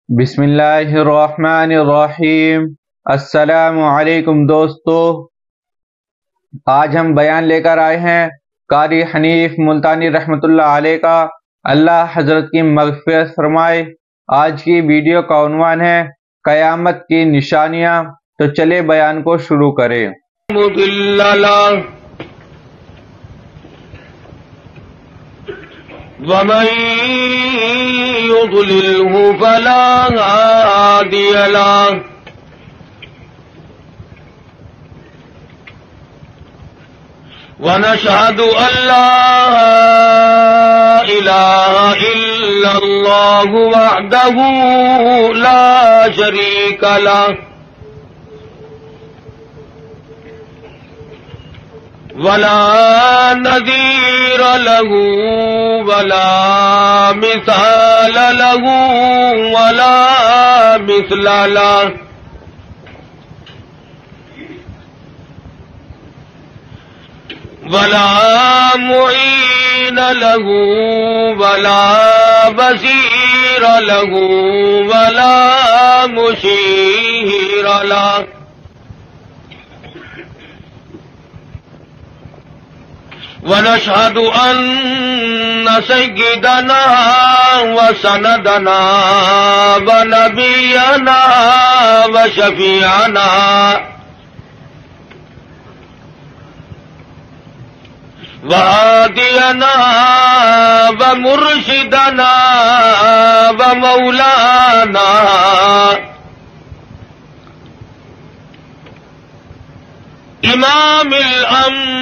بسم اللہ الرحمن الرحیم۔ السلام علیکم دوستو، آج ہم بیان لے کر آئے ہیں قاری حنیف ملتانی رحمۃ اللہ علیہ کا، اللہ حضرت کی مغفرت فرمائے۔ آج کی ویڈیو کا عنوان ہے قیامت کی نشانیاں، تو چلے بیان کو شروع کریں۔ ومن يضلله فلا هادي له ونشهد أن لا إله إلا الله وحده لا شريك له ولا نذير له ولا مثال له ولا مثل له ولا معين له ولا بصير له ولا مشير له ونشهد أن سيدنا وسندنا ونبينا وشفيعنا وهادينا ومرشدنا ومولانا إمام الأنبياء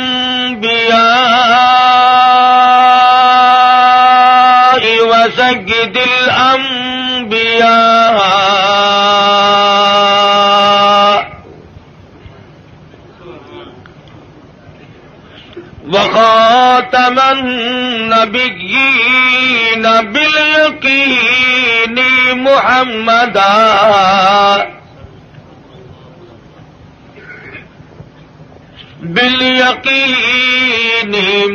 وسيد الأنبياء وخاتم النبيين باليقين محمدا باليقين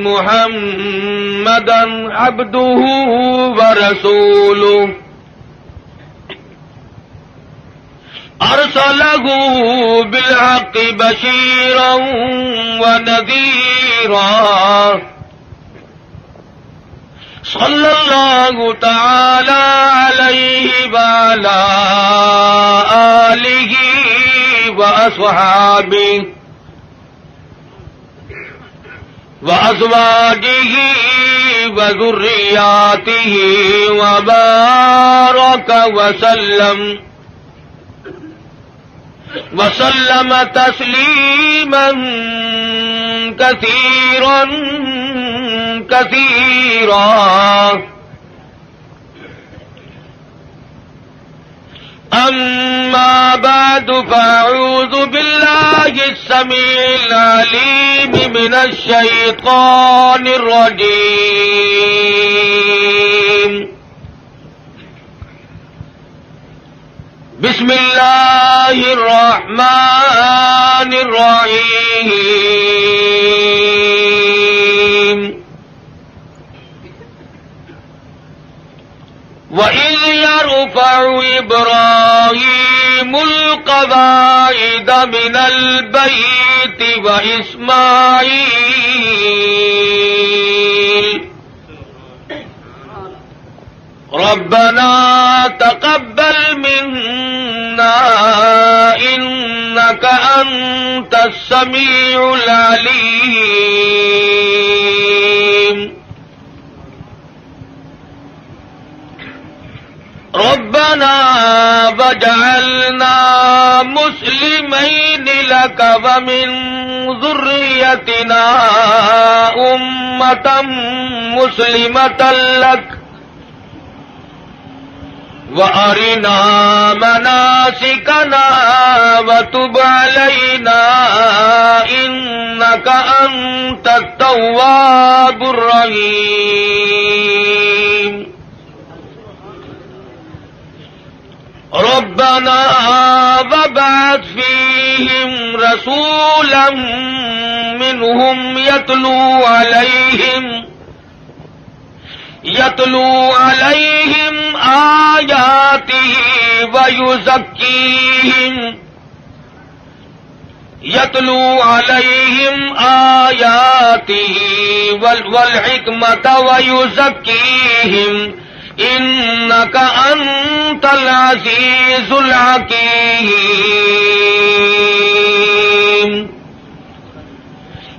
محمدا عبده ورسوله أرسله بالحق بشيرا ونذيرا صلى الله تعالى عليه وعلى آله وأصحابه وأزواجه وذرياته وبارك وسلم تسليما كثيرا كثيرا. أما بعد، فأعوذ بالله السميع العليم من الشيطان الرجيم. بسم الله الرحمن الرحيم. وَإِذْ يَرْفَعُ إِبْرَاهِيمُ الْقَوَاعِدَ مِنَ الْبَيْتِ وَإِسْمَاعِيلُ رَبَّنَا تَقَبَّلْ مِنَّا إِنَّكَ أَنْتَ السَّمِيعُ الْعَلِيمُ. ربنا وجعلنا مسلمين لك ومن ذريتنا أمة مسلمة لك وأرنا مناسكنا وتب علينا إنك أنت التواب الرحيم. ربنا وابعث فيهم رسولا منهم يتلو عليهم آياته ويزكيهم يتلو عليهم آياته والحكمة ويزكيهم إنك أنت العزيز الحكيم.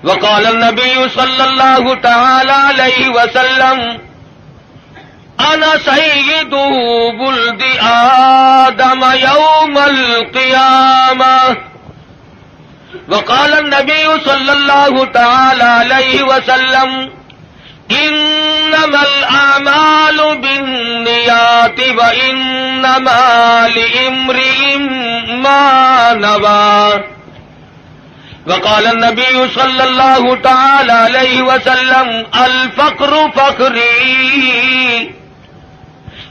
وقال النبي صلى الله تعالى عليه وسلم أنا سيد ولد آدم يوم القيامة. وقال النبي صلى الله تعالى عليه وسلم إنما الأعمال بالنيات وإنما لامرئ ما نوى. وقال النبي صلى الله تعالى عليه وسلم الفقر فقري.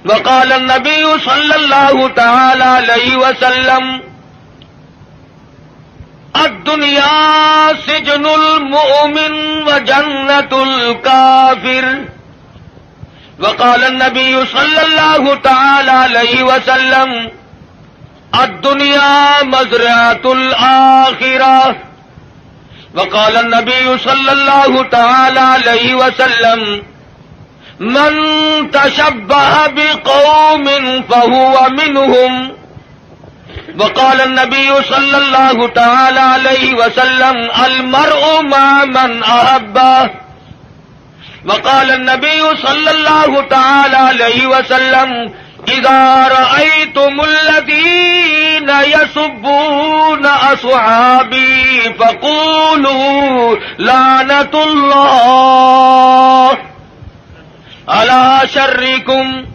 وقال النبي صلى الله تعالى عليه وسلم الدنيا سجن المؤمن وجنة الكافر. وقال النبي صلى الله تعالى عليه وسلم الدنيا مزرعة الآخرة. وقال النبي صلى الله تعالى عليه وسلم من تشبه بقوم فهو منهم. وقال النبي صلى الله تعالى عليه وسلم المرء مع من أحبه. وقال النبي صلى الله تعالى عليه وسلم إذا رأيتم الذين يسبون أصحابي فقولوا لعنة الله على شركم.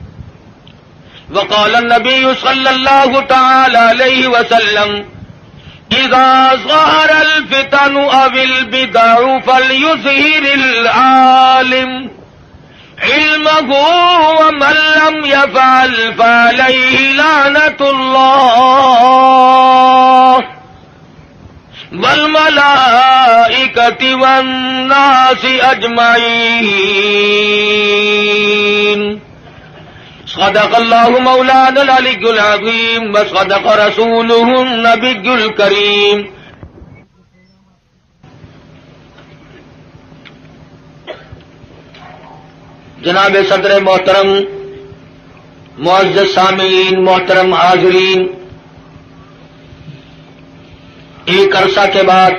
وقال النبي صلى الله تعالى عليه وسلم إذا ظهر الفتن أو البدع فليظهر العالم علمه ومن لم يفعل فعليه لعنة الله والملائكة والناس أجمعين. صدق الله مولانا العلي العظيم وصدق رسوله النبي الكريم. جناب صدر محترم، معزز سامعین، محترم حاضرین، ایک عرصہ کے بعد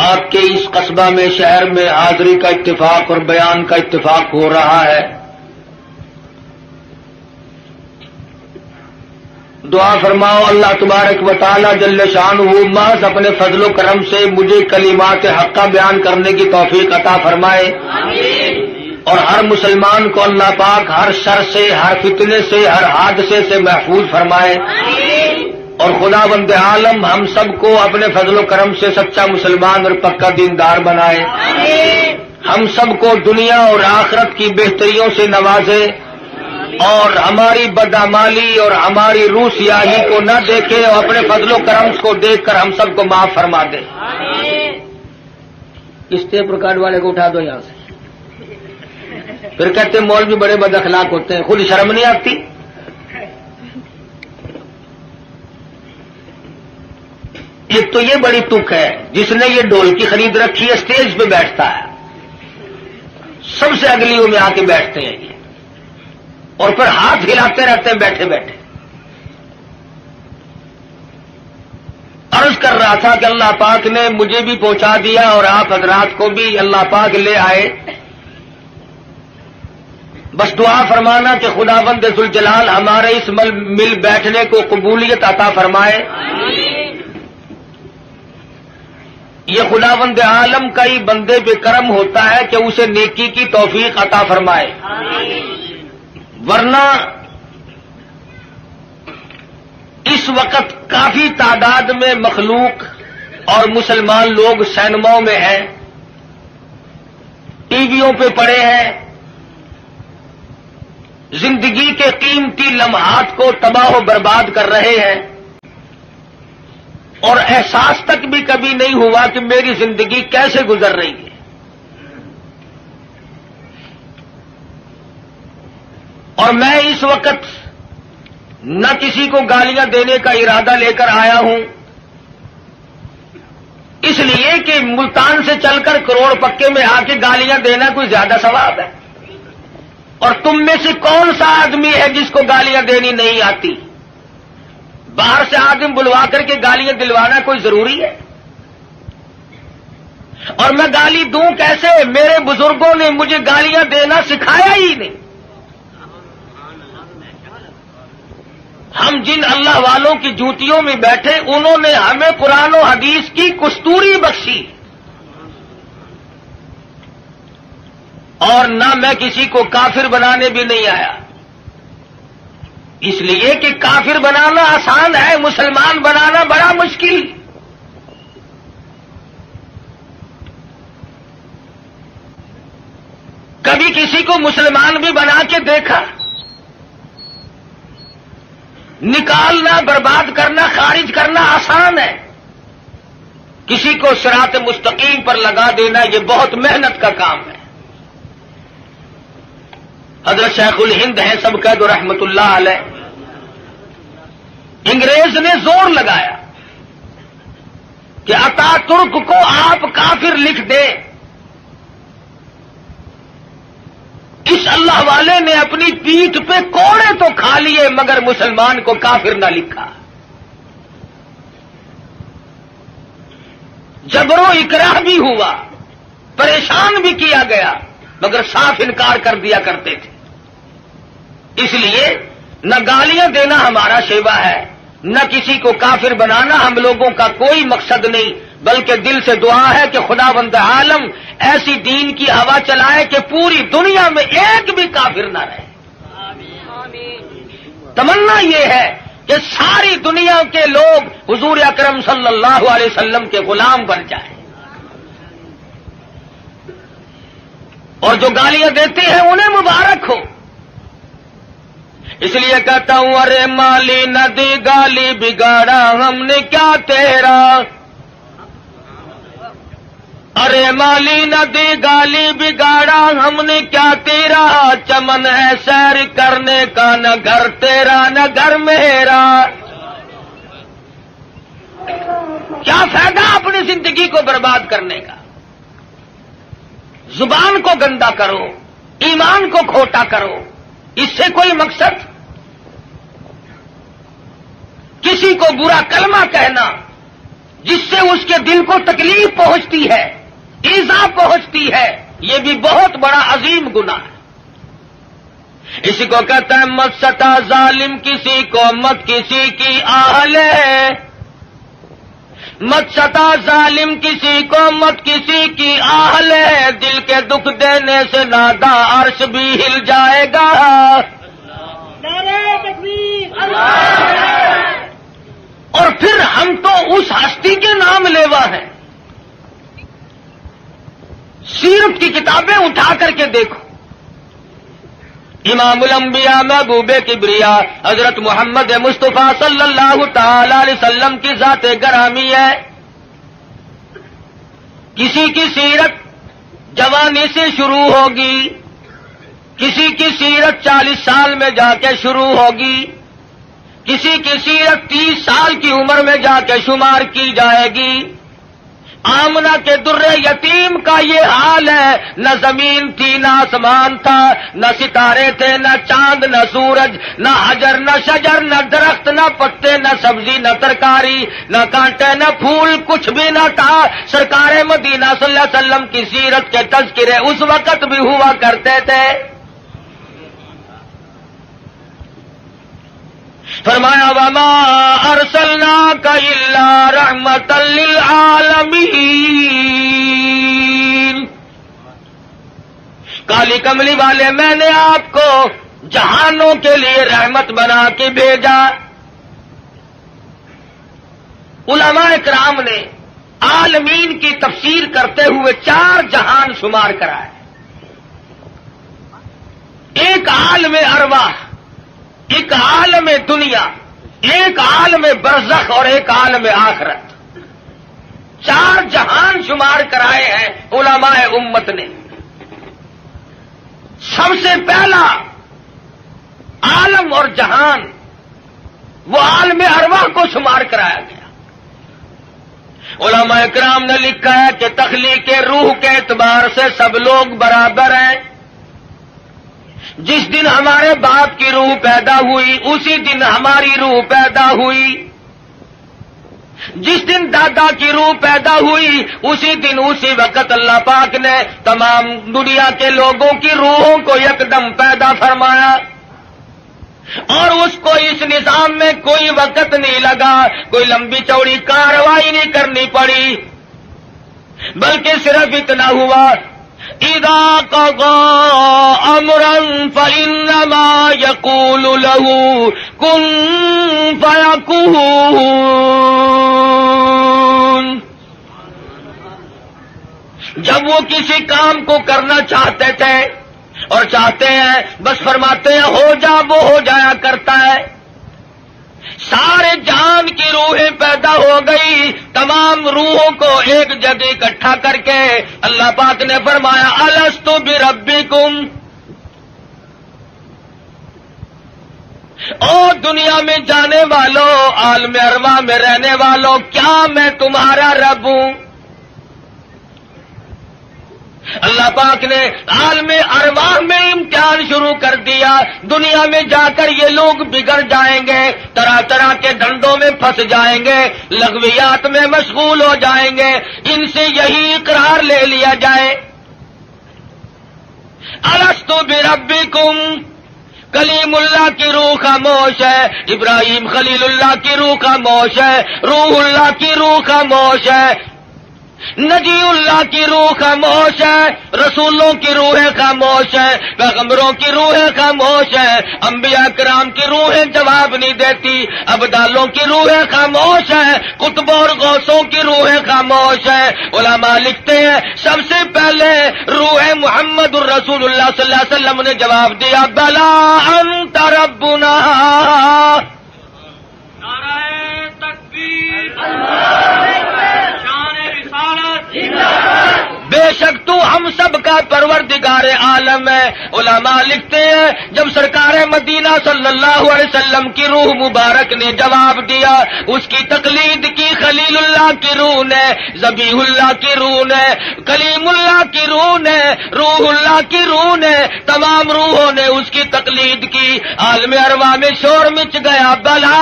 آپ کے اس قصبہ میں، شہر میں حاضری کا اتفاق اور بیان کا اتفاق ہو رہا ہے. دعا فرماؤ اللہ تبارک و تعالی جل شانہ محض اپنے فضل و کرم سے مجھے کلمات حقہ بیان کرنے کی توفیق عطا فرمائے. آمین. اور ہر مسلمان کو اللہ پاک ہر شر سے، ہر فتنے سے، ہر حادثے سے محفوظ فرمائے. آمین. اور خداوند عالم ہم سب کو اپنے فضل و کرم سے سچا مسلمان اور پکا دیندار بنائے. آمین. ہم سب کو دنیا اور آخرت کی بہتریوں سے نوازے اور ہماری بدعمالی اور ہماری روح سیاہی کو نہ دیکھے اور اپنے فضل و کرم کو دیکھ کر ہم سب کو معاف فرما دے. اس ٹیپ ریکارڈ والے کو اٹھا دو یہاں سے. پھر کہتے ہیں مولوی بڑے بد اخلاق ہوتے ہیں، خود شرم نہیں آتی؟ ایک تو یہ بڑی تک ہے جس نے یہ ڈھولکی خرید رکھی ہے، اسٹیج پہ بیٹھتا ہے، سب سے اگلیوں میں آ کے بیٹھتے ہیں یہ، اور پھر ہاتھ ہلاتے رہتے ہیں بیٹھے بیٹھے. عرض کر رہا تھا کہ اللہ پاک نے مجھے بھی پہنچا دیا اور آپ حضرات کو بھی اللہ پاک لے آئے. بس دعا فرمانا کہ خداوند ذوالجلال ہمارے اس مل بیٹھنے کو قبولیت عطا فرمائے. یہ خداوند عالم کا ہی بندے پہ کرم ہوتا ہے کہ اسے نیکی کی توفیق عطا فرمائے. ورنہ اس وقت کافی تعداد میں مخلوق اور مسلمان لوگ سینماؤں میں ہیں، ٹی ویوں پہ پڑے ہیں، زندگی کے قیمتی لمحات کو تباہ و برباد کر رہے ہیں، اور احساس تک بھی کبھی نہیں ہوا کہ میری زندگی کیسے گزر رہی ہے. اور اور میں اس وقت نہ کسی کو گالیاں دینے کا ارادہ لے کر آیا ہوں، اس لیے کہ ملتان سے چل کر کروڑ پکے میں آ کے گالیاں دینا کوئی زیادہ ثواب ہے؟ اور تم میں سے کون سا آدمی ہے جس کو گالیاں دینی نہیں آتی؟ باہر سے آدمی بلوا کر کے گالیاں دلوانا کوئی ضروری ہے؟ اور میں گالی دوں کیسے؟ میرے بزرگوں نے مجھے گالیاں دینا سکھایا ہی نہیں۔ ہم جن اللہ والوں کی جوتیوں میں بیٹھے، انہوں نے ہمیں قرآن و حدیث کی کستوری بخشی، اور نہ میں کسی کو کافر بنانے بھی نہیں آیا، اس لیے کہ کافر بنانا آسان ہے، مسلمان بنانا بڑا مشکل۔ کبھی کسی کو مسلمان بھی بنا کے دیکھا؟ نکالنا، برباد کرنا، خارج کرنا آسان ہے، کسی کو صراط مستقیم پر لگا دینا یہ بہت محنت کا کام ہے۔ حضرت شیخ الہند ہیں سب قید رحمت اللہ علیہ، انگریز نے زور لگایا کہ اتا ترک کو آپ کافر لکھ دیں، اس اللہ والے نے اپنی پیٹھ پہ کوڑے تو کھا لیے مگر مسلمان کو کافر نہ لکھا۔ جبر و اکراہ بھی ہوا، پریشان بھی کیا گیا، مگر صاف انکار کر دیا کرتے تھے۔ اس لیے نہ گالیاں دینا ہمارا شیوا ہے، نہ کسی کو کافر بنانا ہم لوگوں کا کوئی مقصد نہیں، بلکہ دل سے دعا ہے کہ خداوند عالم ایسی دین کی ہوا چلائے کہ پوری دنیا میں ایک بھی کافر نہ رہے۔ تمنا یہ ہے کہ ساری دنیا کے لوگ حضور اکرم صلی اللہ علیہ وسلم کے غلام بن جائیں، اور جو گالیاں دیتے ہیں انہیں مبارک ہو۔ اس لیے کہتا ہوں ارے مالی نہ دی گالی بگاڑا ہم نے کیا تیرا، ارے مالی نہ دی گالی بگاڑا ہم نے کیا تیرا، چمن ہے سیر کرنے کا نہ گھر تیرا نہ گھر میرا۔ کیا فائدہ اپنی زندگی کو برباد کرنے کا؟ زبان کو گندا کرو، ایمان کو کھوٹا کرو، اس سے کوئی مقصد؟ کسی کو برا کلمہ کہنا جس سے اس کے دل کو تکلیف پہنچتی ہے، ایذا پہنچتی ہے، یہ بھی بہت بڑا عظیم گناہ ہے۔ اسی کو کہتا ہے مت ستا ظالم کسی کو مت کسی کی آہ لے، مت ستا ظالم کسی کو مت کسی کی آہ لے، دل کے دکھ دینے سے نادا عرش بھی ہل جائے گا۔ نعرہ تکبیر، اور پھر ہم تو اس ہستی کے نام لیوا ہیں۔ سیرت کی کتابیں اٹھا کر کے دیکھو، امام الانبیاء محبوب کبریا حضرت محمد مصطفیٰ صلی اللہ تعالی علیہ وسلم کی ذات گرامی ہے۔ کسی کی سیرت جوانی سے شروع ہوگی، کسی کی سیرت 40 سال میں جا کے شروع ہوگی، کسی کی سیرت 30 سال کی عمر میں جا کے شمار کی جائے گی۔ آمنہ کے در یتیم کا یہ حال ہے، نہ زمین تھی نہ آسمان تھا، نہ ستارے تھے نہ چاند نہ سورج، نہ حجر نہ شجر، نہ درخت نہ پتے، نہ سبزی نہ ترکاری، نہ کانٹے نہ پھول، کچھ بھی نہ تھا۔ سرکار مدینہ صلی اللہ علیہ وسلم کی سیرت کے تذکرے اس وقت بھی ہوا کرتے تھے۔ فرمایا وما ارسلناک الا رحمتا للعالمین، کالی کملی والے میں نے آپ کو جہانوں کے لیے رحمت بنا کے بھیجا۔ علماء کرام نے عالمین کی تفسیر کرتے ہوئے 4 جہان شمار کرائے، ایک عالم ارواح، ایک عالم دنیا، ایک عالم برزخ اور ایک عالم آخرت۔ 4 جہان شمار کرائے ہیں علماء امت نے۔ سب سے پہلا عالم اور جہان وہ عالم ارواح کو شمار کرایا گیا۔ علماء اکرام نے لکھا ہے کہ تخلیق روح کے اعتبار سے سب لوگ برابر ہیں۔ جس دن ہمارے باپ کی روح پیدا ہوئی اسی دن ہماری روح پیدا ہوئی، جس دن دادا کی روح پیدا ہوئی اسی دن اسی وقت اللہ پاک نے تمام دنیا کے لوگوں کی روحوں کو یکدم پیدا فرمایا، اور اس کو اس نظام میں کوئی وقت نہیں لگا، کوئی لمبی چوڑی کارروائی نہیں کرنی پڑی، بلکہ صرف اتنا ہوا اذا قضى امرا فانما يقول له كن فيكون۔ جب وہ کسی کام کو کرنا چاہتے تھے اور چاہتے ہیں بس فرماتے ہیں ہو جا، وہ ہو جایا کرتا ہے۔ سارے جان کی روحیں پیدا ہو گئی، تمام روحوں کو ایک جگہ اکٹھا کر کے اللہ پاک نے فرمایا الست بربکم، او دنیا میں جانے والوں، عالم ارواح میں رہنے والوں، کیا میں تمہارا رب ہوں؟ اللہ پاک نے عالم ارواح میں امتحان شروع کر دیا۔ دنیا میں جا کر یہ لوگ بگڑ جائیں گے، طرح طرح کے دھندوں میں پھنس جائیں گے، لغویات میں مشغول ہو جائیں گے، ان سے یہی اقرار لے لیا جائے الست بربکم۔ کلیم اللہ کی روح خاموش ہے، ابراہیم خلیل اللہ کی روح خاموش ہے، روح اللہ کی روح خاموش ہے، نجی اللہ کی روح خاموش ہے، رسولوں کی روحیں خاموش ہیں، پیغمبروں کی روحیں خاموش ہیں، انبیاء کرام کی روحیں جواب نہیں دیتی، ابدالوں کی روحیں خاموش ہیں، قطبوں اور غوثوں کی روحیں خاموش ہیں۔ علماء لکھتے ہیں سب سے پہلے روح محمد الرسول اللہ صلی اللہ علیہ وسلم نے جواب دیا بلا انت ربنا۔ نعرہ تکبیر، بے شک تو ہم سب کا پروردگار عالم ہے۔ علماء لکھتے ہیں جب سرکار مدینہ صلی اللہ علیہ وسلم کی روح مبارک نے جواب دیا، اس کی تقلید کی خلیل اللہ کی روح نے، ذبیح اللہ کی روح نے، کلیم اللہ کی روح نے، روح اللہ کی روح نے، تمام روحوں نے اس کی تقلید کی۔ عالم ارواح میں شور مچ گیا بلا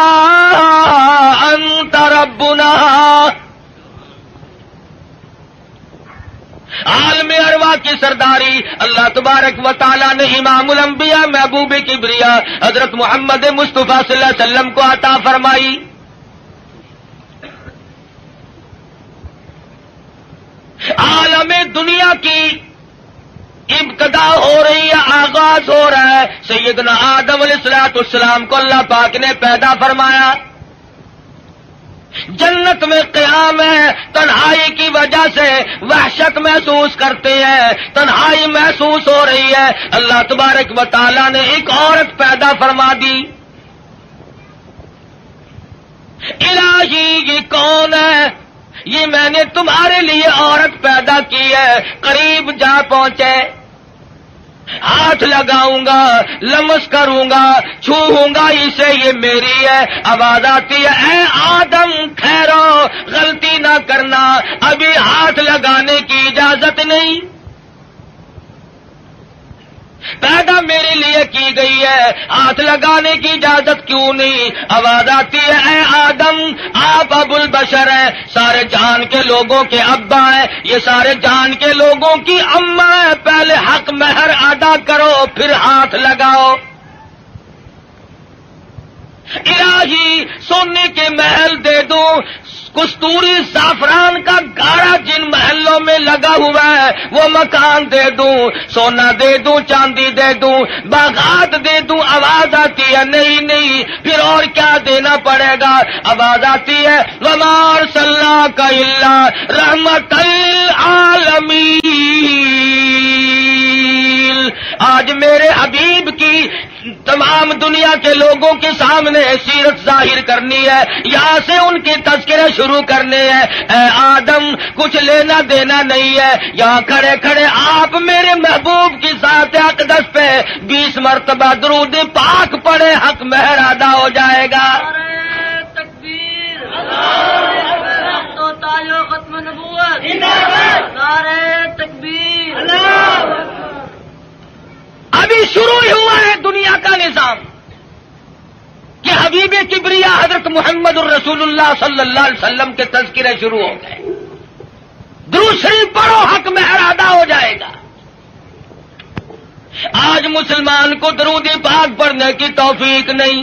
انت ربنا۔ عالم ارواح کی سرداری اللہ تبارک و تعالی نے امام الانبیاء محبوب کبریا حضرت محمد مصطفیٰ صلی اللہ علیہ وسلم کو عطا فرمائی۔ عالم دنیا کی ابتدا ہو رہی ہے، آغاز ہو رہا ہے۔ سیدنا آدم علیہ السلام کو اللہ پاک نے پیدا فرمایا، جنت میں قیام ہے، تنہائی کی وجہ سے وحشت محسوس کرتے ہیں، تنہائی محسوس ہو رہی ہے، اللہ تبارک و تعالی نے ایک عورت پیدا فرما دی۔ الہی یہ کون ہے؟ یہ میں نے تمہارے لیے عورت پیدا کی ہے۔ قریب جا پہنچے، ہاتھ لگاؤں گا، لمس کروں گا، چھوؤں گا اسے، یہ میری ہے۔ آواز آتی ہے اے آدم ٹھہرو، غلطی نہ کرنا، ابھی ہاتھ لگانے کی اجازت نہیں، پیدا میرے لیے کی گئی ہے، ہاتھ لگانے کی اجازت کیوں نہیں؟ آواز آتی ہے اے آدم آپ ابو البشر ہیں، سارے جہان کے لوگوں کے ابا ہیں، یہ سارے جہان کے لوگوں کی اماں ہیں، پہلے حق مہر ادا کرو پھر ہاتھ لگاؤ۔ الہی سونے کے محل دے دوں، کستوری زعفران کا گاڑا جن محلوں میں لگا ہوا ہے وہ مکان دے دوں، سونا دے دوں، چاندی دے دوں، باغات دے دوں۔ آواز آتی ہے نہیں نہیں، پھر اور کیا دینا پڑے گا؟ آواز آتی ہے وما ارسلناک الا رحمۃ للعالمین۔ آج میرے میرے حبیب کی تمام دنیا کے لوگوں کے سامنے سیرت ظاہر کرنی ہے، یہاں سے ان کے تذکرے شروع کرنے ہیں۔ اے آدم کچھ لینا دینا نہیں ہے، یہاں کھڑے کھڑے آپ میرے محبوب کی ذات اقدس پہ 20 مرتبہ درود پاک پڑھے، حق مہر ادا ہو جائے گا۔ ختم نبوت نعرہ تکبیر۔ ابھی شروع ہی ہوا ہے دنیا کا نظام کہ حبیب کبریا حضرت محمد الرسول اللہ صلی اللہ علیہ وسلم کے تذکرے شروع ہو گئے۔ درود شریف پڑھو، حق مہر ادا ہو جائے گا۔ آج مسلمان کو درود پاک پڑھنے کی توفیق نہیں۔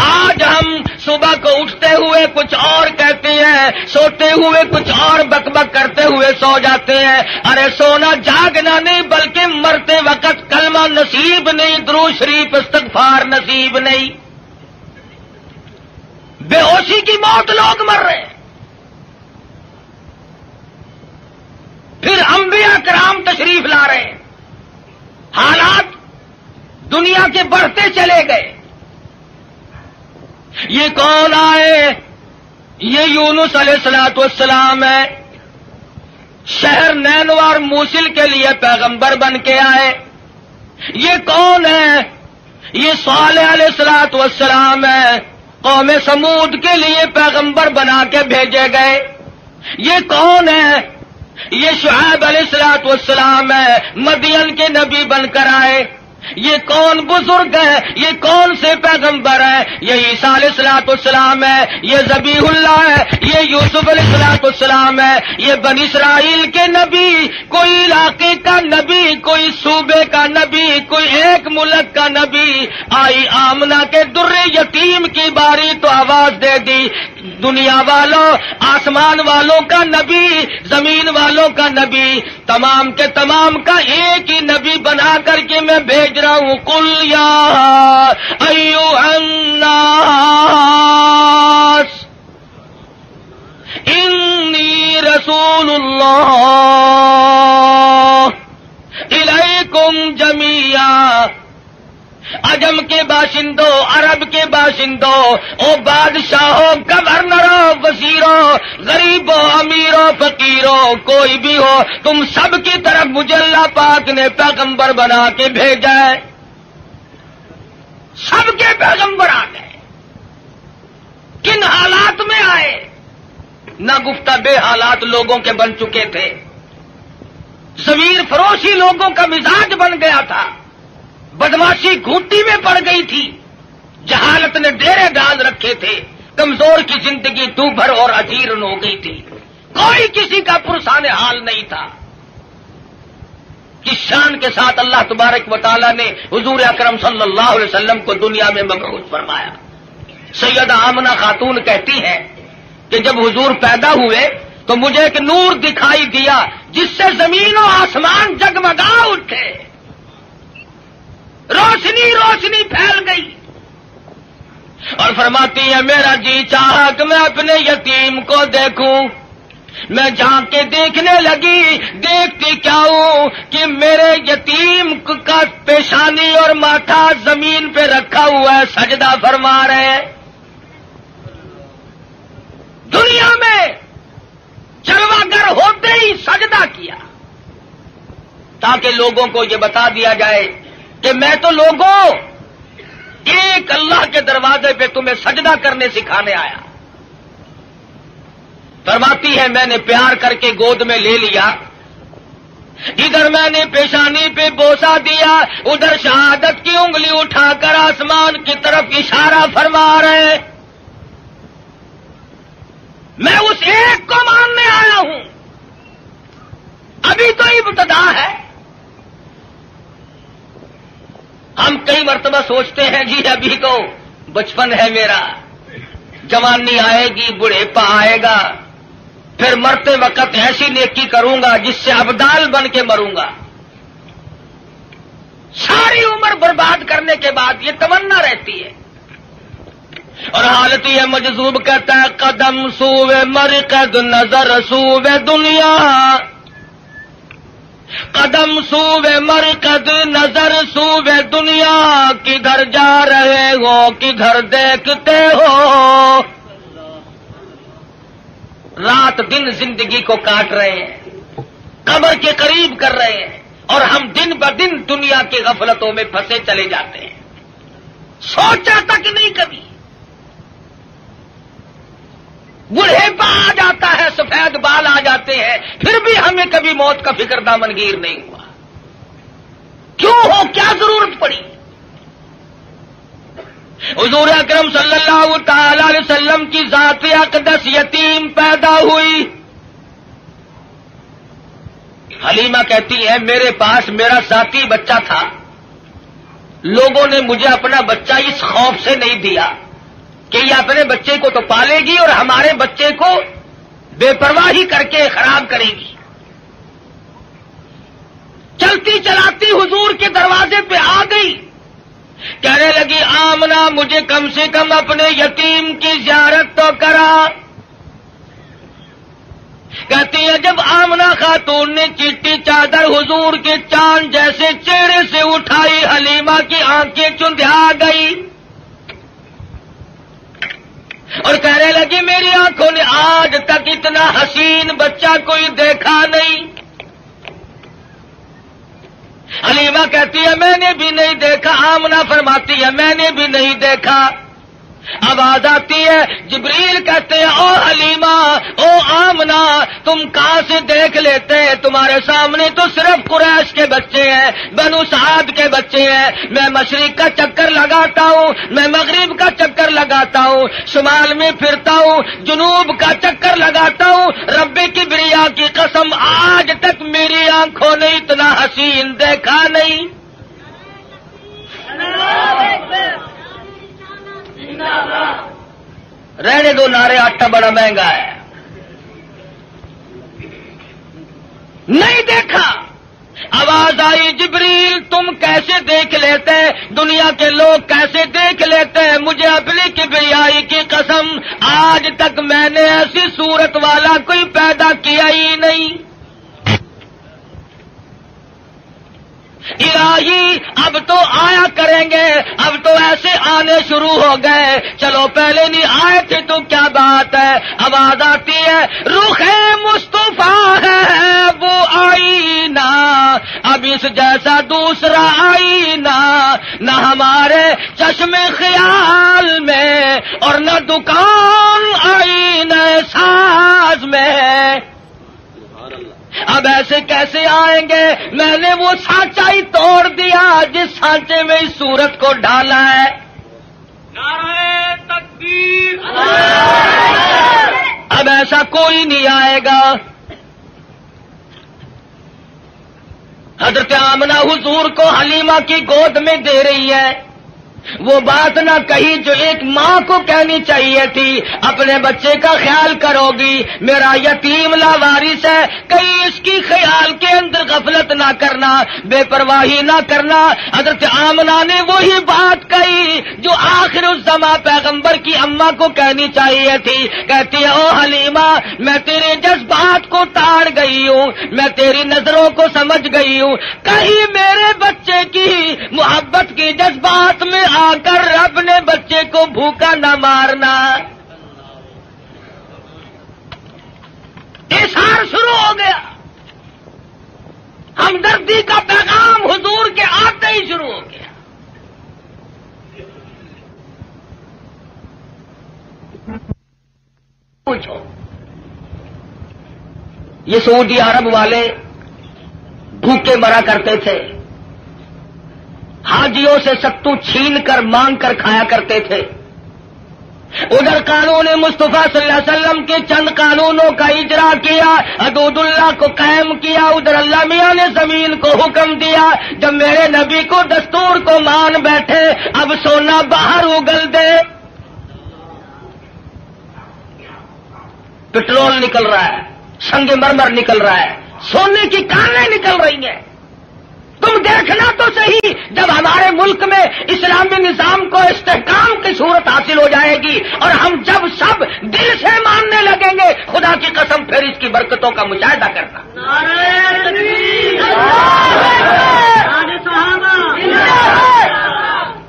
آج ہم صبح کو اٹھتے ہوئے کچھ اور کہتے ہیں، سوتے ہوئے کچھ اور بک بک کرتے ہوئے سو جاتے ہیں۔ ارے سونا جاگنا نہیں، بلکہ مرتے وقت کلمہ نصیب نہیں، درود شریف استغفار نصیب نہیں۔ بے ہوشی کی موت لوگ مر رہے ہیں، پھر انبیاء کرام تشریف لا رہے ہیں، حالات دنیا کے بڑھتے چلے گئے۔ یہ کون آئے؟ یہ یونس علیہ الصلوۃ والسلام ہے، شہر نینوا اور موصل کے لیے پیغمبر بن کے آئے۔ یہ کون ہے؟ یہ صالح علیہ الصلوۃ والسلام ہے، قوم سمود کے لیے پیغمبر بنا کے بھیجے گئے۔ یہ کون ہے؟ یہ شعیب علیہ الصلوۃ والسلام ہے، مدین کے نبی بن کر آئے۔ یہ کون بزرگ ہے؟ یہ کون سے پیغمبر ہے؟ یہ عیسیٰ علیہ الصلوۃ والسلام ہے، یہ ذبیح اللہ ہے، یہ یوسف علیہ الصلوۃ والسلام ہے، یہ بنی اسرائیل کے نبی، کوئی علاقے کا نبی، کوئی صوبے کا نبی، کوئی ایک ملک کا نبی۔ آئی آمنہ کے در یتیم کی باری تو آواز دے دی، دنیا والوں، آسمان والوں کا نبی، زمین والوں کا نبی، تمام کے تمام کا ایک ہی نبی بنا کر کے میں بھیج رہا ہوں۔ قل یا ایھا الناس انی رسول اللہ الیکم جمیعا۔ عجم کے باشندوں، عرب کے باشندوں، او بادشاہوں، گورنروں، وزیروں، غریبوں، امیروں، فقیروں، کوئی بھی ہو، تم سب کی طرف مجھے اللہ پاک نے پیغمبر بنا کے بھیجا ہے۔ سب کے پیغمبر آ گئے۔ کن حالات میں آئے؟ نہ گفتہ بے حالات لوگوں کے بن چکے تھے، ضمیر فروشی لوگوں کا مزاج بن گیا تھا، بدماشی گھوٹی میں پڑ گئی تھی، جہالت نے ڈیرے ڈال رکھے تھے، کمزور کی زندگی دوبھر اور اجیرن ہو گئی تھی، کوئی کسی کا پرسان حال نہیں تھا۔ کس شان کے ساتھ اللہ تبارک و تعالیٰ نے حضور اکرم صلی اللہ علیہ وسلم کو دنیا میں مبعوث فرمایا۔ سیدہ آمنہ خاتون کہتی ہیں کہ جب حضور پیدا ہوئے تو مجھے ایک نور دکھائی دیا جس سے زمین و آسمان جگمگا اٹھے، روشنی روشنی پھیل گئی، اور فرماتی ہے میرا جی چاہا کہ میں اپنے یتیم کو دیکھوں۔ میں جا کے دیکھنے لگی، دیکھتی کیا ہوں کہ میرے یتیم کا پیشانی اور ماتھا زمین پہ رکھا ہوا ہے، سجدہ فرما رہے ہیں۔ دنیا میں چرواگر ہوتے ہی سجدہ کیا تاکہ لوگوں کو یہ بتا دیا جائے کہ میں تو لوگوں ایک اللہ کے دروازے پہ تمہیں سجدہ کرنے سکھانے آیا۔ فرماتی ہے میں نے پیار کر کے گود میں لے لیا، ادھر میں نے پیشانی پہ بوسا دیا، ادھر شہادت کی انگلی اٹھا کر آسمان کی طرف اشارہ فرما رہے ہیں۔ میں اس ایک کو ماننے آیا ہوں، ابھی تو ابتدا ہے۔ ہم کئی مرتبہ سوچتے ہیں جی ابھی تو بچپن ہے میرا، جوانی آئے گی، بڑھیپا آئے گا، پھر مرتے وقت ایسی نیکی کروں گا جس سے ابدال بن کے مروں گا۔ ساری عمر برباد کرنے کے بعد یہ تمنا رہتی ہے، اور حالت یہ مجذوب کہتا ہے قدم سوئے مرقد نظر سوئے دنیا، قدم سوے مرکز نظر سوے دنیا، کدھر جا رہے ہو کدھر دیکھتے ہو؟ رات دن زندگی کو کاٹ رہے ہیں، قبر کے قریب کر رہے ہیں، اور ہم دن بدن دنیا کی غفلتوں میں پھنسے چلے جاتے ہیں، سوچا تک نہیں کبھی۔ بڑھےپا آ جاتا ہے، سفید بال آ جاتے ہیں، پھر بھی ہمیں کبھی موت کا فکر دامنگیر نہیں ہوا۔ کیوں ہو؟ کیا ضرورت پڑی؟ حضور اکرم صلی اللہ تعالی علیہ وسلم کی ذات اقدس یتیم پیدا ہوئی۔ حلیمہ کہتی ہے میرے پاس میرا ساتھی بچہ تھا، لوگوں نے مجھے اپنا بچہ اس خوف سے نہیں دیا کہ یہ اپنے بچے کو تو پالے گی اور ہمارے بچے کو بے پرواہی کر کے خراب کرے گی۔ چلتی چلاتی حضور کے دروازے پہ آ گئی، کہنے لگی آمنہ مجھے کم سے کم اپنے یتیم کی زیارت تو کرا۔ کہتی ہے جب آمنہ خاتون نے چٹی چادر حضور کے چاند جیسے چہرے سے اٹھائی، حلیمہ کی آنکھیں چندھیا گئی اور کہنے لگی میری آنکھوں نے آج تک اتنا حسین بچہ کوئی دیکھا نہیں۔ حلیمہ کہتی ہے میں نے بھی نہیں دیکھا، آمنہ فرماتی ہے میں نے بھی نہیں دیکھا۔ آواز آتی ہے، جبریل کہتے ہیں او حلیمہ او آمنہ تم کہاں سے دیکھ لیتے ہیں؟ تمہارے سامنے تو صرف قریش کے بچے ہیں، بنو سعد کے بچے ہیں۔ میں مشرق کا چکر لگاتا ہوں، میں مغرب کا چکر لگاتا ہوں، شمال میں پھرتا ہوں، جنوب کا چکر لگاتا ہوں، رب کبریا کی قسم آج تک میری آنکھوں نے اتنا حسین دیکھا نہیں۔ رہنے دو نعرے، آٹا بڑا مہنگا ہے۔ نہیں دیکھا۔ آواز آئی جبریل تم کیسے دیکھ لیتے ہیں؟ دنیا کے لوگ کیسے دیکھ لیتے ہیں؟ مجھے اپنی کبریائی کی قسم آج تک میں نے ایسی صورت والا کوئی پیدا کیا ہی نہیں۔ الہی اب تو آیا کریں گے، اب تو ایسے آنے شروع ہو گئے، چلو پہلے نہیں آئے تھے تو کیا بات ہے۔ آواز آتی ہے رخ مصطفیٰ ہے وہ آئینہ، اب اس جیسا دوسرا آئینہ نہ ہمارے چشم خیال میں اور نہ دکان آئینہ ساز میں۔ اب ایسے کیسے آئیں گے؟ میں نے وہ سانچا ہی توڑ دیا جس سانچے میں اس صورت کو ڈالا ہے۔ نعرہ تکبیر! اب ایسا کوئی نہیں آئے گا۔ حضرت آمنہ حضور کو حلیمہ کی گود میں دے رہی ہے، وہ بات نہ کہی جو ایک ماں کو کہنی چاہیے تھی، اپنے بچے کا خیال کرو گی، میرا یتیم لاوارث ہے، کہیں اس کی خیال کے اندر غفلت نہ کرنا، بے پرواہی نہ کرنا۔ حضرت آمنہ نے وہی بات کہی جو آخر الزمان پیغمبر کی اماں کو کہنی چاہیے تھی۔ کہتی ہے او حلیمہ میں تیرے جذبات کو تاڑ گئی ہوں، میں تیری نظروں کو سمجھ گئی ہوں، کہیں میرے بچے کی محبت کی جذبات میں آ کر اپنے بچے کو بھوکا نہ مارنا۔ اظہار شروع ہو گیا، ہمدردی کا پیغام حضور کے آتے ہی شروع ہو گیا۔ پوچھو یہ سعودی عرب والے بھوکے مرا کرتے تھے، حاجیوں سے ستو چھین کر مانگ کر کھایا کرتے تھے، ادھر قانون مصطفیٰ صلی اللہ علیہ وسلم کے چند قانونوں کا اجرا کیا، حدود اللہ کو قائم کیا، ادھر اللہ میاں نے زمین کو حکم دیا جب میرے نبی کو دستور کو مان بیٹھے اب سونا باہر اگل دے۔ پٹرول نکل رہا ہے، سنگ مرمر نکل رہا ہے، سونے کی کانیں نکل رہی ہیں، تم دیکھنا تو صحیح جب ہمارے ملک میں اسلامی نظام کو استحکام کی صورت حاصل ہو جائے گی اور ہم جب سب دل سے ماننے لگیں گے، خدا کی قسم پھر اس کی برکتوں کا مشاہدہ کرنا۔ نعرہ تکبیر، نعرہ صحابہ،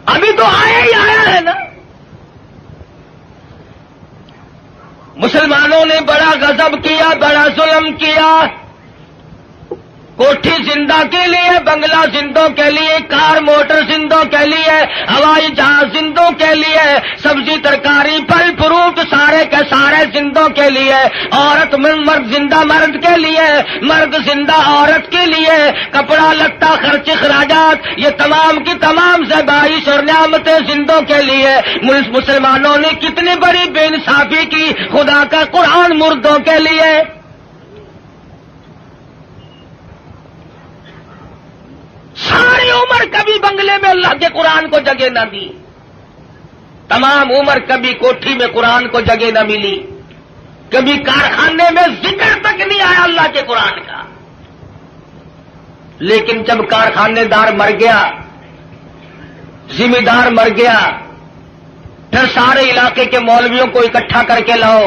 ابھی تو آیا ہی آیا ہے نا۔ مسلمانوں نے بڑا غضب کیا، بڑا ظلم کیا۔ کوٹھی زندہ کے لیے، بنگلہ زندوں کے لیے، کار موٹر زندوں کے لیے، ہوائی جہاز زندوں کے لیے، سبزی ترکاری پھل فروٹ سارے کے سارے زندوں کے لیے، عورت مرد زندہ مرد کے لیے، مرد زندہ عورت کے لیے، کپڑا لتا خرچ اخراجات یہ تمام کی تمام زبائش اور نعمتیں زندوں کے لیے۔ مسلمانوں نے کتنی بڑی بے انصافی کی، خدا کا قرآن مردوں کے لیے۔ ساری عمر کبھی بنگلے میں اللہ کے قرآن کو جگہ نہ دی، تمام عمر کبھی کوٹھی میں قرآن کو جگہ نہ ملی، کبھی کارخانے میں ذکر تک نہیں آیا اللہ کے قرآن کا۔ لیکن جب کارخانے دار مر گیا، ذمہ دار مر گیا، پھر سارے علاقے کے مولویوں کو اکٹھا کر کے لاؤ،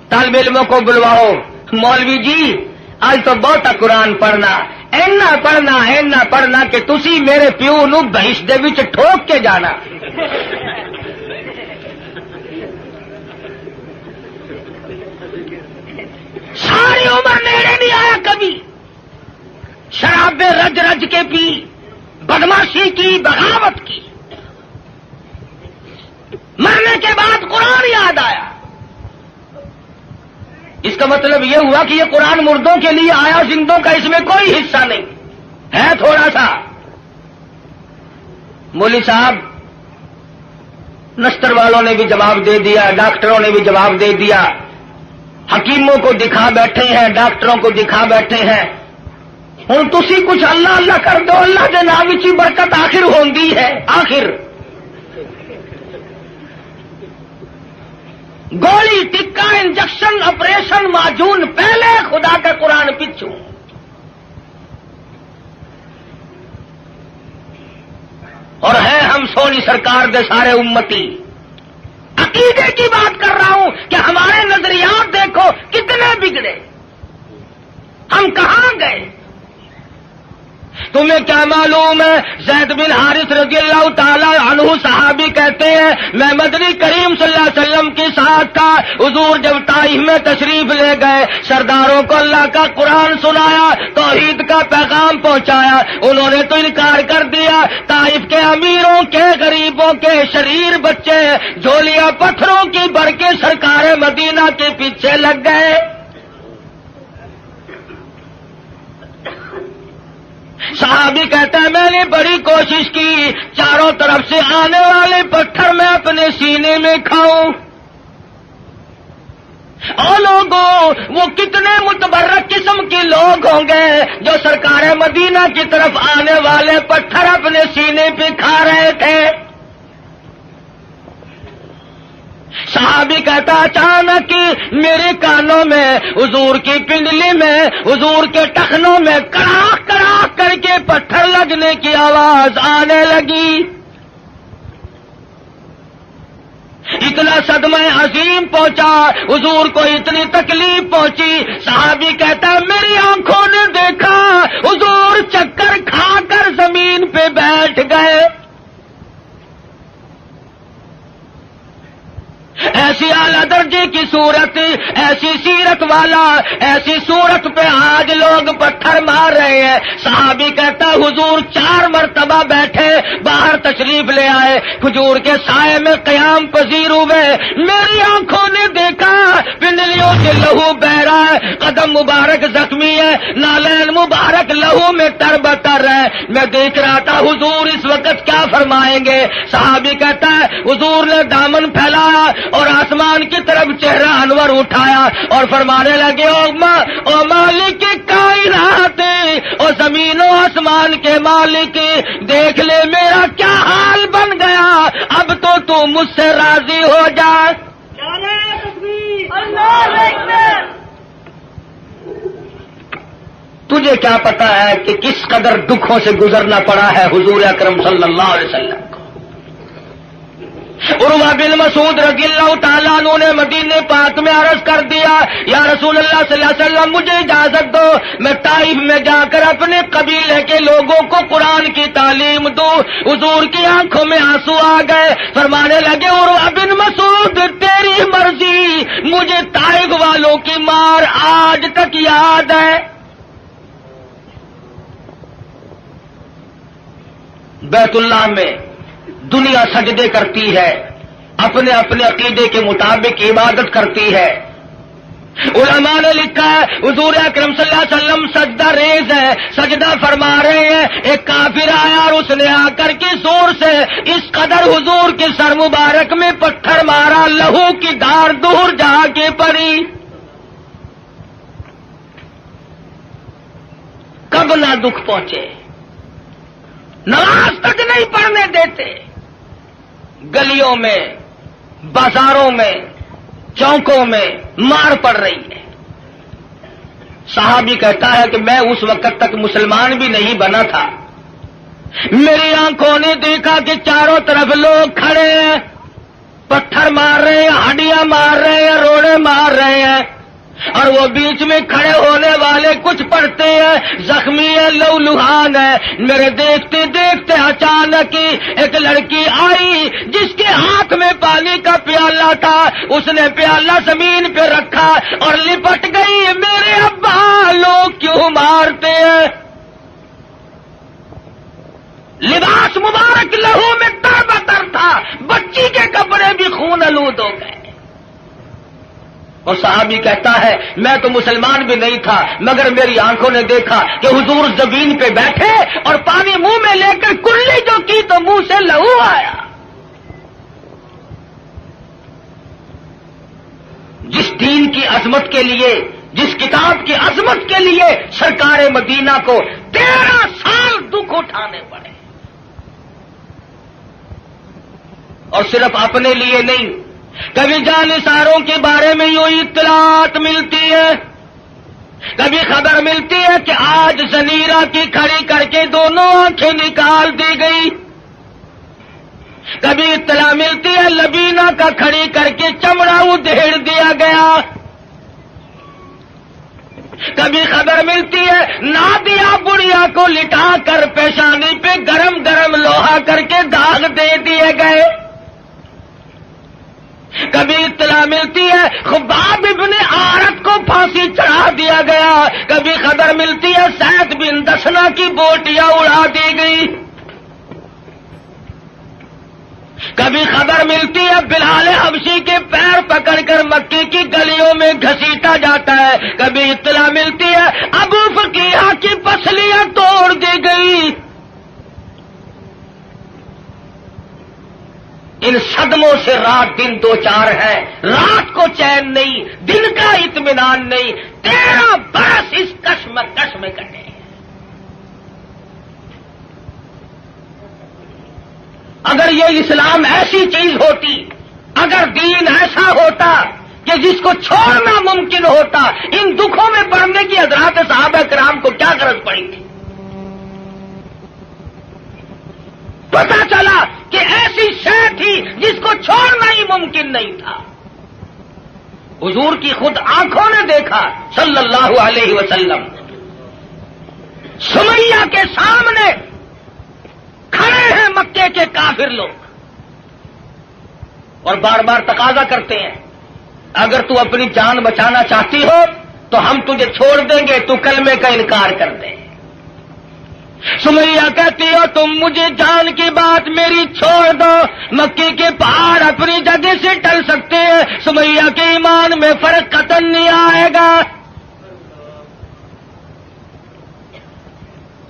طالب علموں کو بلواؤ، مولوی جی آج تو بہت قرآن پڑھنا، اینا پڑھنا کہ تسی میرے پیو نو بہش دے وچ ٹھوک کے جانا۔ ساری عمر نیڑے نہیں آیا کبھی، شرابیں رج رج کے پی، بدماشی کی، بغاوت کی، مرنے کے بعد قرآن یاد آیا۔ اس کا مطلب یہ ہوا کہ یہ قرآن مردوں کے لیے آیا، زندوں کا اس میں کوئی حصہ نہیں ہے، تھوڑا سا۔ مولوی صاحب نستر والوں نے بھی جواب دے دیا، ڈاکٹروں نے بھی جواب دے دیا، حکیموں کو دکھا بیٹھے ہیں، ڈاکٹروں کو دکھا بیٹھے ہیں۔ ہوں تسی کچھ اللہ اللہ کر دو، اللہ کے نام وچ برکت آخر ہوندی ہے۔ آخر گولی ٹکا انجیکشن آپریشن معجون پہلے، خدا کا قرآن پچھو۔ اور ہے ہم سونی سرکار دے سارے امتی۔ عقیدے کی بات کر رہا ہوں کہ ہمارے نظریات دیکھو کتنے بگڑے، ہم کہاں گئے۔ تمہیں کیا معلوم ہے، زید بن حارث رضی اللہ تعالی عنہ صحابی کہتے ہیں میں مدنی کریم صلی اللہ علیہ وسلم کے ساتھ تھا، حضور جب طائف میں تشریف لے گئے، سرداروں کو اللہ کا قرآن سنایا، توحید کا پیغام پہنچایا، انہوں نے تو انکار کر دیا۔ طائف کے امیروں کے، غریبوں کے، شریر بچے جھولیاں پتھروں کی بھر کے سرکار مدینہ کے پیچھے لگ گئے۔ صحابی کہتا ہے میں نے بڑی کوشش کی، چاروں طرف سے آنے والے پتھر میں اپنے سینے میں کھاؤں۔ اور لوگوں وہ کتنے متبرک قسم کے لوگ ہوں گے جو سرکار مدینہ کی طرف آنے والے پتھر اپنے سینے پہ کھا رہے تھے۔ صحابی کہتا اچانک میرے کانوں میں، حضور کی پنڈلی میں، حضور کے ٹخنوں میں کڑاک کڑاک کر کے پتھر لگنے کی آواز آنے لگی۔ اتنا صدمہ عظیم پہنچا، حضور کو اتنی تکلیف پہنچی۔ صحابی کہتا میری آنکھوں نے دیکھا حضور چکر کھا کر زمین پہ بیٹھ گئے۔ ایسی اعلیٰ درجے کی صورت، ایسی سیرت والا، ایسی صورت پہ آج لوگ پتھر مار رہے ہیں۔ صحابی کہتا حضور 4 مرتبہ بیٹھے، باہر تشریف لے آئے، کھجور کے سائے میں قیام پذیر ہوئے۔ میری آنکھوں نے دیکھا پنڈلیوں سے لہو بہ رہا ہے، قدم مبارک زخمی ہے، نالین مبارک لہو میں تر بتر ہے۔ میں دیکھ رہا تھا حضور اس وقت کیا فرمائیں گے۔ صحابی کہتا ہے حضور نے دامن پھیلایا اور آسمان کی طرف چہرہ انور اٹھایا اور فرمانے لگے او مالک کائنات، او زمین و آسمان کے مالک، دیکھ لے میرا کیا حال بن گیا، اب تو مجھ سے راضی ہو جا۔ تجھے کیا پتا ہے کہ کس قدر دکھوں سے گزرنا پڑا ہے حضور اکرم صلی اللہ علیہ وسلم کو. عروہ بن مسعود رضی اللہ تعالیٰ عنہ نے مدینے پاک میں عرض کر دیا یا رسول اللہ صلی اللہ علیہ وسلم مجھے اجازت دو میں طائف میں جا کر اپنے قبیلے کے لوگوں کو قرآن کی تعلیم دوں. حضور کی آنکھوں میں آنسو آ گئے. فرمانے لگے عروہ بن مسعود تیری مرضی, مجھے طائف والوں کی مار آج تک یاد ہے. بیت اللہ میں دنیا سجدے کرتی ہے, اپنے اپنے عقیدے کے مطابق عبادت کرتی ہے. علماء نے لکھا ہے حضور اکرم صلی اللہ علیہ وسلم سجدہ ریز ہے, سجدہ فرما رہے ہیں. ایک کافر آیا اور اس نے آ کر کے زور سے اس قدر حضور کے سر مبارک میں پتھر مارا, لہو کی دھار دور جا کے پڑی. کب نہ دکھ پہنچے, نماز تک نہیں پڑھنے دیتے. گلیوں میں, بازاروں میں, چوکوں میں مار پڑ رہی ہے. صحابی کہتا ہے کہ میں اس وقت تک مسلمان بھی نہیں بنا تھا. میری آنکھوں نے دیکھا کہ چاروں طرف لوگ کھڑے ہیں, پتھر مار رہے ہیں, ہڈیاں مار رہے ہیں, روڑے مار رہے ہیں, اور وہ بیچ میں کھڑے ہونے والے کچھ پڑھتے ہیں, زخمی ہے, لہولہان ہے. میرے دیکھتے دیکھتے اچانک ہی ایک لڑکی آئی جس کے ہاتھ میں پانی کا پیالہ تھا. اس نے پیالہ زمین پہ رکھا اور لپٹ گئی. میرے ابا لوگ کیوں مارتے ہیں؟ لباس مبارک لہو میں تر بتر تھا, بچی کے کپڑے بھی خون آلود ہو گئے. اور صحابی کہتا ہے میں تو مسلمان بھی نہیں تھا مگر میری آنکھوں نے دیکھا کہ حضور زمین پہ بیٹھے اور پانی منہ میں لے کر کلی جو کی تو منہ سے لہو آیا. جس دین کی عظمت کے لیے, جس کتاب کی عظمت کے لیے سرکار مدینہ کو 13 سال دکھ اٹھانے پڑے, اور صرف اپنے لیے نہیں, کبھی جانثاروں کے بارے میں یوں اطلاعات ملتی ہے, کبھی خبر ملتی ہے کہ آج زنیرہ کی کھڑی کر کے دونوں آنکھیں نکال دی گئی, کبھی اطلاع ملتی ہے لبینہ کا کھڑی کر کے چمڑا ادھیڑ دیا گیا, کبھی خبر ملتی ہے نادیہ بڑھیا کو لٹا کر پیشانی پہ گرم گرم لوہا کر کے داغ دے دیے گئے, کبھی اطلاع ملتی ہے خباب ابن عارت کو پھانسی چڑھا دیا گیا, کبھی خبر ملتی ہے سعد بن دسنا کی بوٹیاں اڑا دی گئی, کبھی خبر ملتی ہے بلال حبشی کے پیر پکڑ کر مکی کی گلیوں میں گھسیٹا جاتا ہے, کبھی اطلاع ملتی ہے ابو فقیہ کی پسلیاں توڑ دی گئی. ان صدموں سے رات دن دو چار ہے, رات کو چین نہیں, دن کا اطمینان نہیں, 13 برس اس کشمکش میں کٹے. اگر یہ اسلام ایسی چیز ہوتی, اگر دین ایسا ہوتا کہ جس کو چھوڑنا ممکن ہوتا, ان دکھوں میں پڑنے کی حضرات صحابہ کرام کو کیا غرض پڑی تھی؟ پتا چلا کہ ایسی شے تھی جس کو چھوڑنا ہی ممکن نہیں تھا. حضور کی خود آنکھوں نے دیکھا صلی اللہ علیہ وسلم, سمیہ کے سامنے کھڑے ہیں مکے کے کافر لوگ اور بار بار تقاضا کرتے ہیں اگر تو اپنی جان بچانا چاہتی ہو تو ہم تجھے چھوڑ دیں گے, تو کلمے کا انکار کر دے. سمیہ کہتی ہو تم مجھے جان کی بات میری چھوڑ دو, مکی کے پہاڑ اپنی جگہ سے ٹل سکتے ہیں, سمیہ کے ایمان میں فرق قطعاً نہیں آئے گا.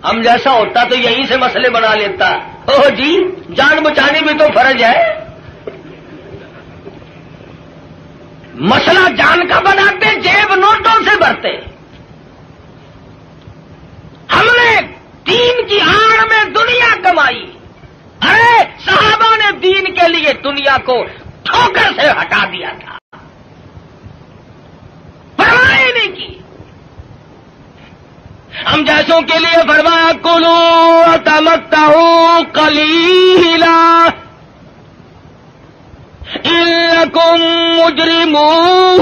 ہم جیسا ہوتا تو یہیں سے مسئلے بنا لیتا. اوہ جی جان بچانی بھی تو فرض ہے. مسئلہ جان کا بناتے, جیب نوٹوں سے بھرتے. ہم نے دین کی آڑ میں دنیا کمائی. ارے صحابہ نے دین کے لیے دنیا کو ٹھوکر سے ہٹا دیا تھا, پرواہ نہیں کی. ہم جیسوں کے لیے فرمایا کلوا وتمتعوا قلیلا انکم مجرمون،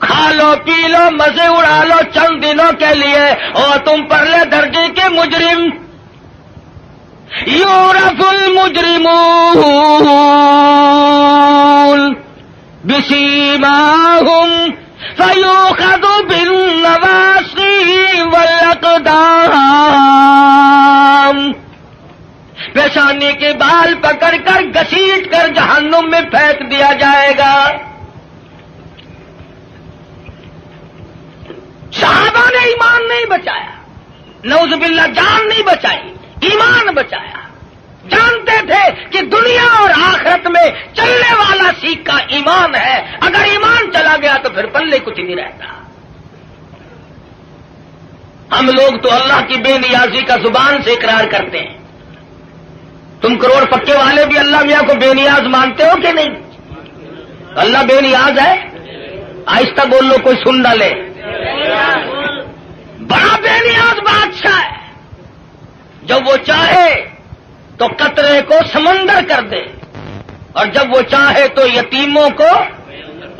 کھا لو پی لو مزے اڑا لو چند دنوں کے لیے، اور تم پرلے درجے کے مجرم۔ یعرف المجرمون بسیماہم فیؤخذ بالنواصی والاقدام، پیشانی کے بال پکڑ کر گھسیٹ کر جہنم میں پھینک دیا جائے گا۔ صحابہ نے ایمان نہیں بچایا، نعوذ باللہ جان نہیں بچائی، ایمان بچایا۔ جانتے تھے کہ دنیا اور آخرت میں چلنے والا سیکھا ایمان ہے، اگر ایمان چلا گیا تو پھر پلے کچھ نہیں رہتا۔ ہم لوگ تو اللہ کی بے نیازی کا زبان سے اقرار کرتے ہیں، تم کروڑ پکے والے بھی اللہ میاں کو بے نیاز مانتے ہو کہ نہیں؟ اللہ بے نیاز ہے؟ آہستہ بول لو کوئی سن نہ لے۔ بڑا بے نیاز بادشاہ ہے، جب وہ چاہے تو قطرے کو سمندر کر دے، اور جب وہ چاہے تو یتیموں کو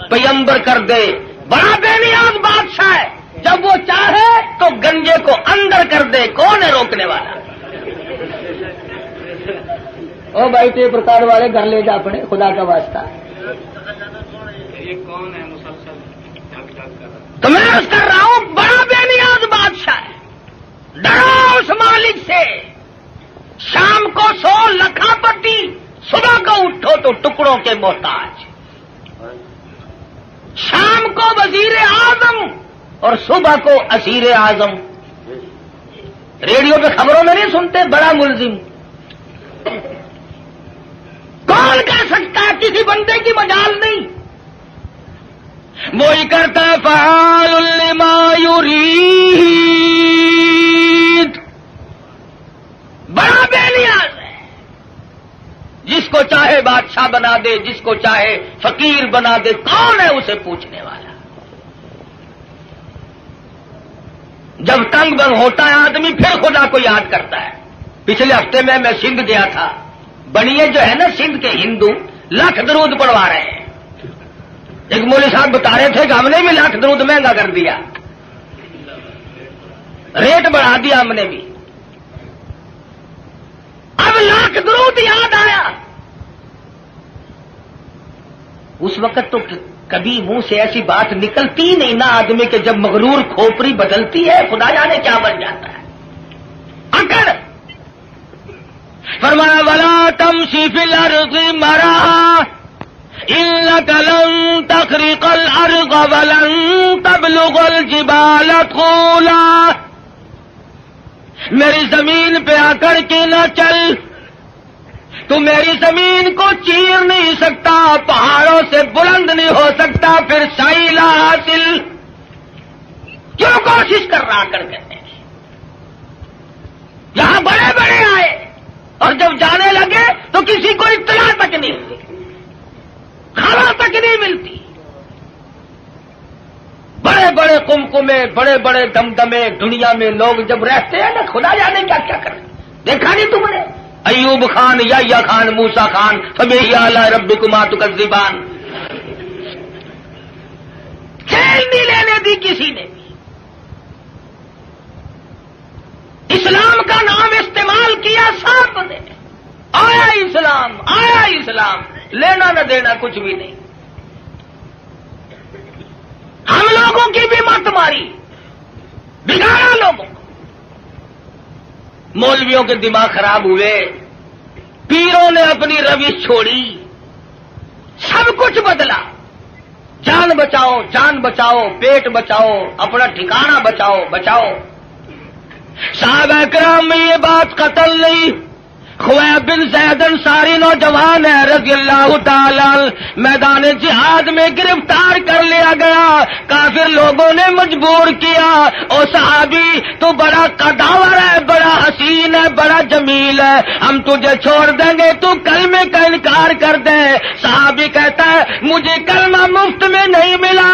پیمبر کر دے۔ بڑا بے نیاز بادشاہ ہے، جب وہ چاہے تو گنجے کو اندر کر دے، کون ہے روکنے والا؟ او بھائی ٹیپ ریکارڈ والے گھر لے جا پڑے، خدا کا واسطہ۔ تو میں عرض کر رہا ہوں بڑا بے نیاز بادشاہ ہے، ڈرو اس مالک سے۔ شام کو سو لکھا پتی، صبح کو اٹھو تو ٹکڑوں کے محتاج۔ شام کو وزیر اعظم اور صبح کو اسیر اعظم۔ ریڈیو پہ خبروں میں نہیں سنتے بڑا ملزم؟ کون کہہ سکتا ہے؟ کسی بندے کی مجال نہیں، وہی کرتا ہے فعال لما یرید۔ بڑا بے نیاز ہے، جس کو چاہے بادشاہ بنا دے، جس کو چاہے فقیر بنا دے، کون ہے اسے پوچھنے والا؟ جب تنگ بنگ ہوتا ہے آدمی پھر خدا کو یاد کرتا ہے۔ پچھلے ہفتے میں سندھ گیا تھا، بنیے جو ہے نا سندھ کے ہندو لاکھ درود پڑھوا رہے ہیں۔ ایک مولوی صاحب بتا رہے تھے کہ ہم نے بھی لاکھ درود مہنگا کر دیا، ریٹ بڑھا دیا ہم نے بھی۔ اب لاکھ درود یاد آیا، اس وقت تو کبھی منہ سے ایسی بات نکلتی نہیں نا آدمی کے، جب مغرور کھوپڑی بدلتی ہے خدا جانے کیا بن جاتا ہے۔ اکڑ فرمایا ولا تمشی فی الارض مرحا انک لن تخرق الارض ولن تبلغ الجبال طولا، میری زمین پہ آکڑ کے نہ چل، تو میری زمین کو چیر نہیں سکتا، پہاڑوں سے بلند نہیں ہو سکتا، پھر سائلہ حاصل کیوں کوشش کر رہا کرتے ہیں؟ یہاں بڑے بڑے آئے اور جب جانے لگے تو کسی کو اطلاع تک نہیں ملتی، خبر تک نہیں ملتی۔ بڑے بڑے کمکمے، بڑے بڑے دمدمے دنیا میں لوگ جب رہتے ہیں نا خدا جانے کیا کیا کریں۔ دیکھا نہیں تم نے ایوب خان، یحییٰ خان، موسیٰ خان، فبأي آلاء ربكما تكذبان، کھیل نہیں لینے دی کسی نے بھی۔ اسلام کا نام استعمال کیا سب نے، آیا اسلام، آیا اسلام، لینا نہ دینا کچھ بھی نہیں۔ ہم لوگوں کی بھی مت ماری، بگاڑا لوگوں کو، مولویوں کے دماغ خراب ہوئے، پیروں نے اپنی روش چھوڑی، سب کچھ بدلا۔ جان بچاؤ، جان بچاؤ، پیٹ بچاؤ، اپنا ٹھکانہ بچاؤ، بچاؤ۔ صحابہ کرام میں یہ بات قتل نہیں۔ خویب بن زید انصاری نوجوان ہے رضی اللہ تعالی، میدان جہاد میں گرفتار کر لیا گیا، کافر لوگوں نے مجبور کیا، او صحابی تو بڑا قداور ہے، بڑا حسین ہے، بڑا جمیل ہے، ہم تجھے چھوڑ دیں گے، تو کلمے کا انکار کر دے۔ صحابی کہتا ہے مجھے کلمہ مفت میں نہیں ملا،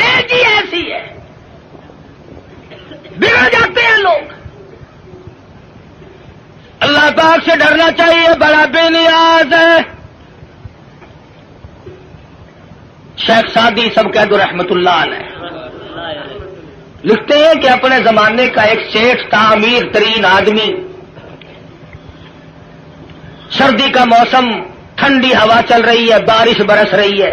تیزی ایسی ہے، بگڑ جاتے ہیں لوگ. اللہ پاک سے ڈرنا چاہیے، بڑا بے نیاز ہے. شیخ سعدی سب کہہ دو رحمت اللہ علیہ لکھتے ہیں کہ اپنے زمانے کا ایک سیٹھ تھا، امیر ترین آدمی. سردی کا موسم، ٹھنڈی ہوا چل رہی ہے، بارش برس رہی ہے.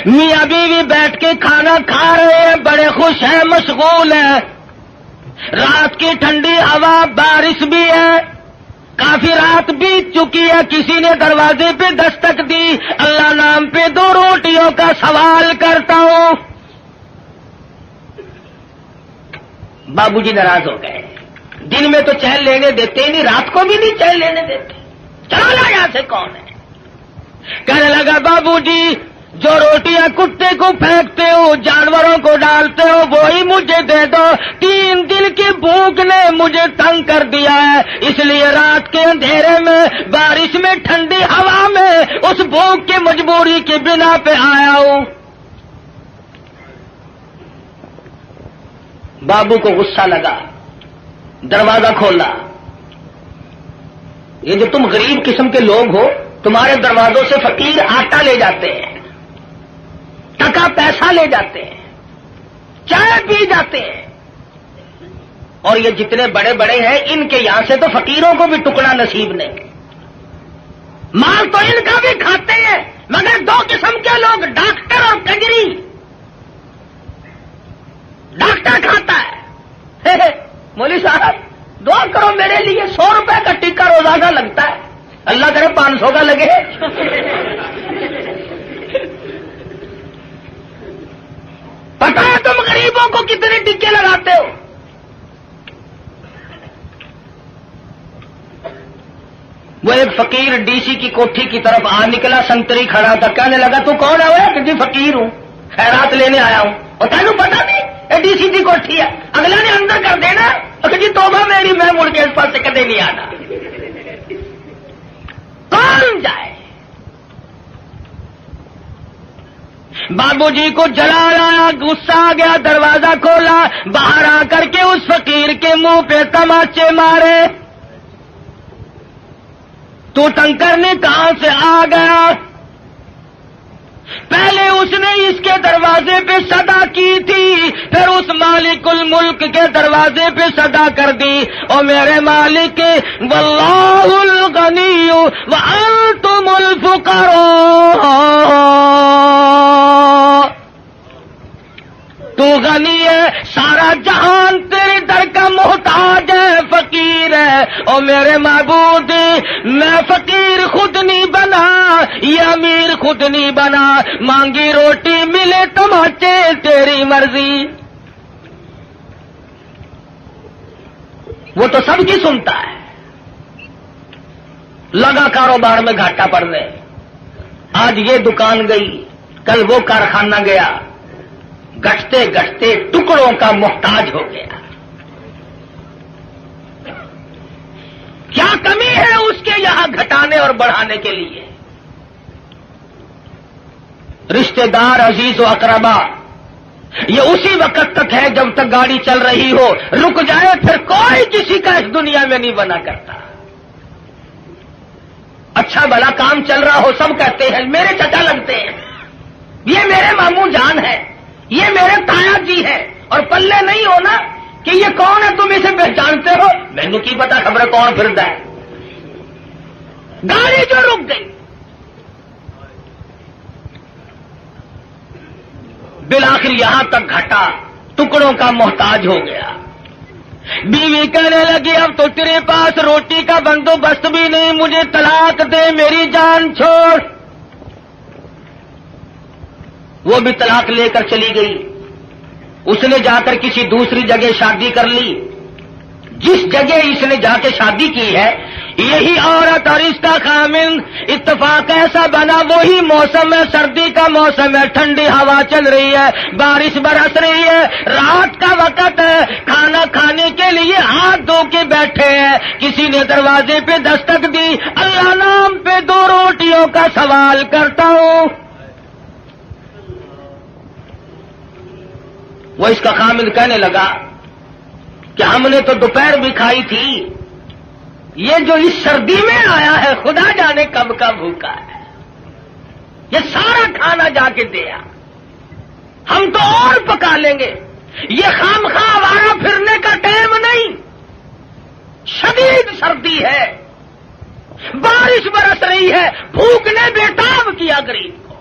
میاں بیوی بیٹھ کے کھانا کھا رہے ہیں، بڑے خوش ہیں، مشغول ہیں. رات کی ٹھنڈی ہوا، بارش بھی ہے، کافی رات بیت چکی ہے. کسی نے دروازے پہ دستک دی. اللہ نام پہ 2 روٹیوں کا سوال کرتا ہوں. بابو جی ناراض ہو گئے. دن میں تو چین لینے دیتے نہیں، رات کو بھی نہیں چین لینے دیتے. چلا یہاں سے کون ہے؟ کہنے لگا بابو جی جو روٹیاں کتے کو پھینکتے ہو، جانوروں کو ڈالتے ہو، وہی مجھے دے دو. 3 دن کی بھوک نے مجھے تنگ کر دیا ہے، اس لیے رات کے اندھیرے میں، بارش میں، ٹھنڈی ہوا میں اس بھوک کی مجبوری کی بنا پہ آیا ہوں. بابو کو غصہ لگا، دروازہ کھولا. یہ جو تم غریب قسم کے لوگ ہو، تمہارے دروازوں سے فقیر آٹا لے جاتے ہیں، ٹکا پیسہ لے جاتے ہیں، چائے پی جاتے ہیں، اور یہ جتنے بڑے بڑے ہیں ان کے یہاں سے تو فقیروں کو بھی ٹکڑا نصیب نہیں. مال تو ان کا بھی کھاتے ہیں، مگر 2 قسم کے لوگ، ڈاکٹر اور کجری. ڈاکٹر کھاتا ہے. مولوی صاحب دعا کرو میرے لیے، 100 روپے کا ٹکا روزانہ لگتا ہے، اللہ کرے 500 کا لگے. پتا ہے تم غریبوں کو کتنے ٹکے لگاتے ہو؟ وہ ایک فقیر ڈی سی کی کوٹھی کی طرف آ نکلا، سنتری کھڑا تھا. کہنے لگا تو کون ہے وہ؟ کہ جی فقیر ہوں، خیرات لینے آیا ہوں. اور تینوں پتا نہیں یہ ڈی سی کی کوٹھی ہے؟ اگلا نے اندر کر دینا. کہ جی توبہ میری، میں مڑ کے اس پاس سے کدے نہیں آنا. کون جائے؟ بابو جی کو جلال آیا، غصہ آ گیا، دروازہ کھولا، باہر آ کر کے اس فقیر کے منہ پہ تماچے مارے. تو تنگ کرنے کہاں سے آ گیا؟ پہلے اس نے اس کے دروازے پہ صدا کی تھی، پھر اس مالک الملک کے دروازے پہ صدا کر دی. او میرے مالک، واللہ الغنی وانتم الفقراء، تو غنی ہے، سارا جہان تیرے در کا محتاج ہے، فقیر ہے. او میرے معبود، میں فقیر خود نہیں بنا، یہ امیر خود نہیں بنا. مانگی روٹی ملے تماچے، تیری مرضی. وہ تو سب کی سنتا ہے. لگا کاروبار میں گھاٹا پڑنے، آج یہ دکان گئی، کل وہ کارخانہ گیا، گھٹتے گھٹتے ٹکڑوں کا محتاج ہو گیا. کیا کمی ہے اس کے یہاں گھٹانے اور بڑھانے کے لیے؟ رشتہ دار، عزیز و اقربا، یہ اسی وقت تک ہے جب تک گاڑی چل رہی ہو. رک جائے پھر کوئی کسی کا اس دنیا میں نہیں بنا کرتا. اچھا بھلا کام چل رہا ہو، سب کہتے ہیں میرے چچا لگتے ہیں، یہ میرے ماموں جان ہے، یہ میرے تایا جی ہے. اور پلے نہیں ہونا کہ یہ کون ہے، تم اسے پہچانتے ہو؟ مینو کی پتا خبر کون پھرتا ہے. گاڑی جو رک گئی، بالآخر یہاں تک گھٹا، ٹکڑوں کا محتاج ہو گیا. بیوی کہنے لگی اب تو تیرے پاس روٹی کا بندوبست بھی نہیں، مجھے طلاق دے، میری جان چھوڑ. وہ بھی طلاق لے کر چلی گئی. اس نے جا کر کسی دوسری جگہ شادی کر لی. جس جگہ اس نے جا کے شادی کی ہے، یہی عورت اور اس کا خامن، اتفاق ایسا بنا وہی موسم ہے، سردی کا موسم ہے، ٹھنڈی ہوا چل رہی ہے، بارش برس رہی ہے، رات کا وقت ہے، کھانا کھانے کے لیے ہاتھ دھو کے بیٹھے ہیں. کسی نے دروازے پہ دستک دی. اللہ نام پہ 2 روٹیوں کا سوال کرتا ہوں. وہ اس کا خامد کہنے لگا کہ ہم نے تو دوپہر بھی کھائی تھی، یہ جو اس سردی میں آیا ہے خدا جانے کب کا بھوکا ہے، یہ سارا کھانا جا کے دیا، ہم تو اور پکا لیں گے، یہ خام خواہ آوارہ پھرنے کا ٹائم نہیں، شدید سردی ہے، بارش برس رہی ہے، بھوک نے بےتاب کیا غریب کو۔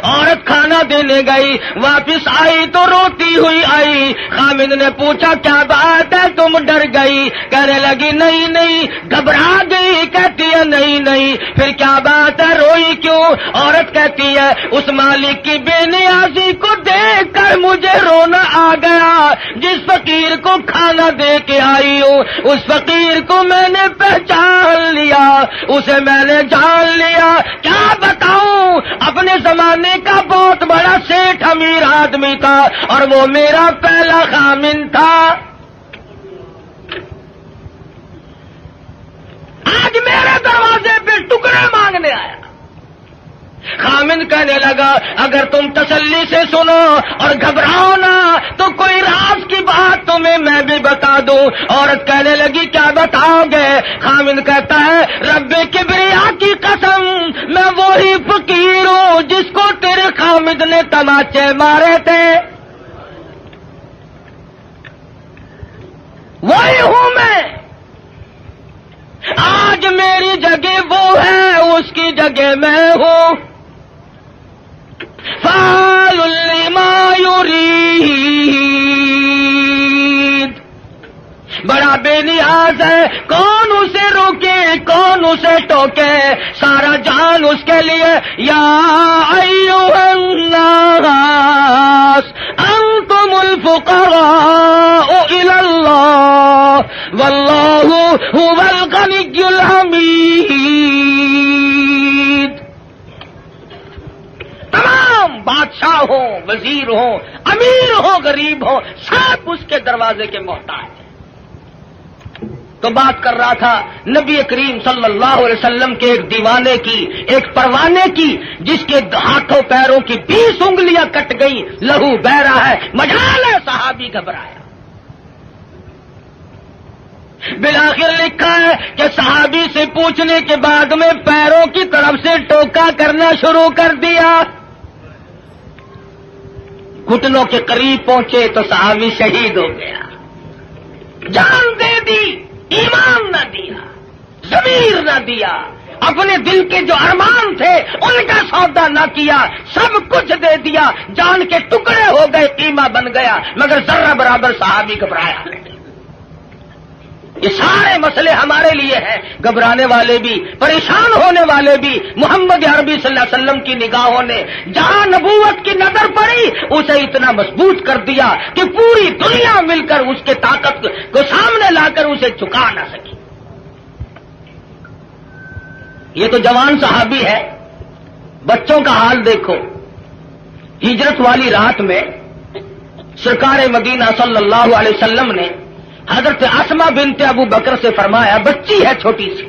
عورت کھانا دینے گئی، واپس آئی تو روتی ہوئی آئی۔ خامد نے پوچھا کیا بات ہے، تم ڈر گئی؟ کہنے لگی نہیں نہیں، گھبرا گئی۔ کہتی ہے نہیں نہیں، پھر کیا بات ہے، روئی کیوں؟ عورت کہتی ہے اس مالک کی بے نیازی کو دیکھ کر مجھے رونا آ گیا، جس فقیر کو کھانا دے کے آئی ہوں اس فقیر کو میں نے پہچان لیا، اسے میں نے جان لیا۔ کیا بتاؤں، اپنے زمانے کا بہت بڑا سیٹھ امیر آدمی تھا اور وہ میرا پہلا خامن تھا، آج میرے دروازے پہ ٹکڑے مانگنے آیا۔ خامن کہنے لگا اگر تم تسلی سے سنو اور گھبراؤ نہ تو کوئی راز کی بات تمہیں میں بھی بتا دوں۔ عورت کہنے لگی کیا بتاؤ گے؟ خامن کہتا ہے رب کبریا کی قسم، میں وہی فقیر ہوں جس کو تیرے خامد نے تماچے مارے تھے، وہی ہوں میں۔ آج میری جگہ وہ ہے، اس کی جگہ میں ہوں۔ فعال لما یرید، بڑا بے نیاز ہے، کون اسے روکے کون اسے ٹوکے، سارا جان اس کے لیے۔ یا ایھا الناس انتم الفقراء الی اللہ واللہ هو الغنی الحمید۔ تمام بادشاہ ہوں، وزیر ہوں، امیر ہوں، غریب ہوں، سب اس کے دروازے کے محتاج ہیں۔ تو بات کر رہا تھا نبی کریم صلی اللہ علیہ وسلم کے ایک دیوانے کی، ایک پروانے کی، جس کے ہاتھوں پیروں کی 20 انگلیاں کٹ گئی، لہو بہ رہا ہے، مجال ہے، صحابی گھبرایا۔ بالآخر لکھا ہے کہ صحابی سے پوچھنے کے بعد میں پیروں کی طرف سے ٹوکا کرنا شروع کر دیا، گھٹنوں کے قریب پہنچے تو صحابی شہید ہو گیا، جان دے دی، ایمان نہ دیا، ضمیر نہ دیا، اپنے دل کے جو ارمان تھے ان کا سودا نہ کیا، سب کچھ دے دیا، جان کے ٹکڑے ہو گئے، قیمہ بن گیا، مگر ذرہ برابر صحابی گھبرایا نہیں۔ یہ سارے مسئلے ہمارے لیے ہیں، گھبرانے والے بھی، پریشان ہونے والے بھی۔ محمد عربی صلی اللہ علیہ وسلم کی نگاہوں نے جہاں نبوت کی نظر پڑی اسے اتنا مضبوط کر دیا کہ پوری دنیا مل کر اس کے طاقت کو سامنے لا کر اسے جھکا نہ سکی۔ یہ تو جوان صحابی ہے، بچوں کا حال دیکھو۔ ہجرت والی رات میں سرکار مدینہ صلی اللہ علیہ وسلم نے حضرت اسما بنت ابو بکر سے فرمایا، بچی ہے چھوٹی سی،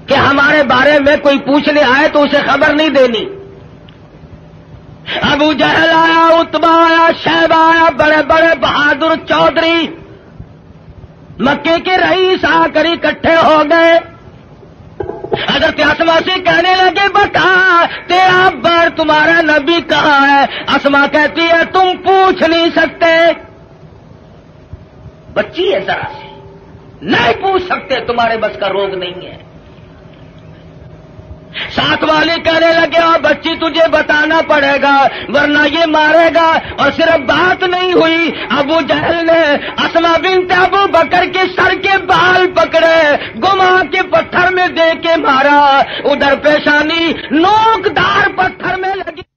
کہ ہمارے بارے میں کوئی پوچھنے آئے تو اسے خبر نہیں دینی۔ ابو جہل آیا، عتبہ آیا، شیبہ آیا، بڑے بڑے بہادر چودھری مکے کے رئیس آ کر اکٹھے ہو گئے۔ حضرت اسما سے کہنے لگے بتا تیرا بار تمہارا نبی کہاں ہے؟ اسما کہتی ہے تم پوچھ نہیں سکتے، بچی ہے ذرا سی، نہیں پوچھ سکتے، تمہارے بس کا روگ نہیں ہے۔ ساتھ والے کہنے لگے اور بچی تجھے بتانا پڑے گا ورنہ یہ مارے گا، اور صرف بات نہیں ہوئی، ابو جہل نے اسما بنت ابو بکر کے سر کے بال پکڑے، گما کے پتھر میں دے کے مارا، ادھر پیشانی نوک دار پتھر میں لگی۔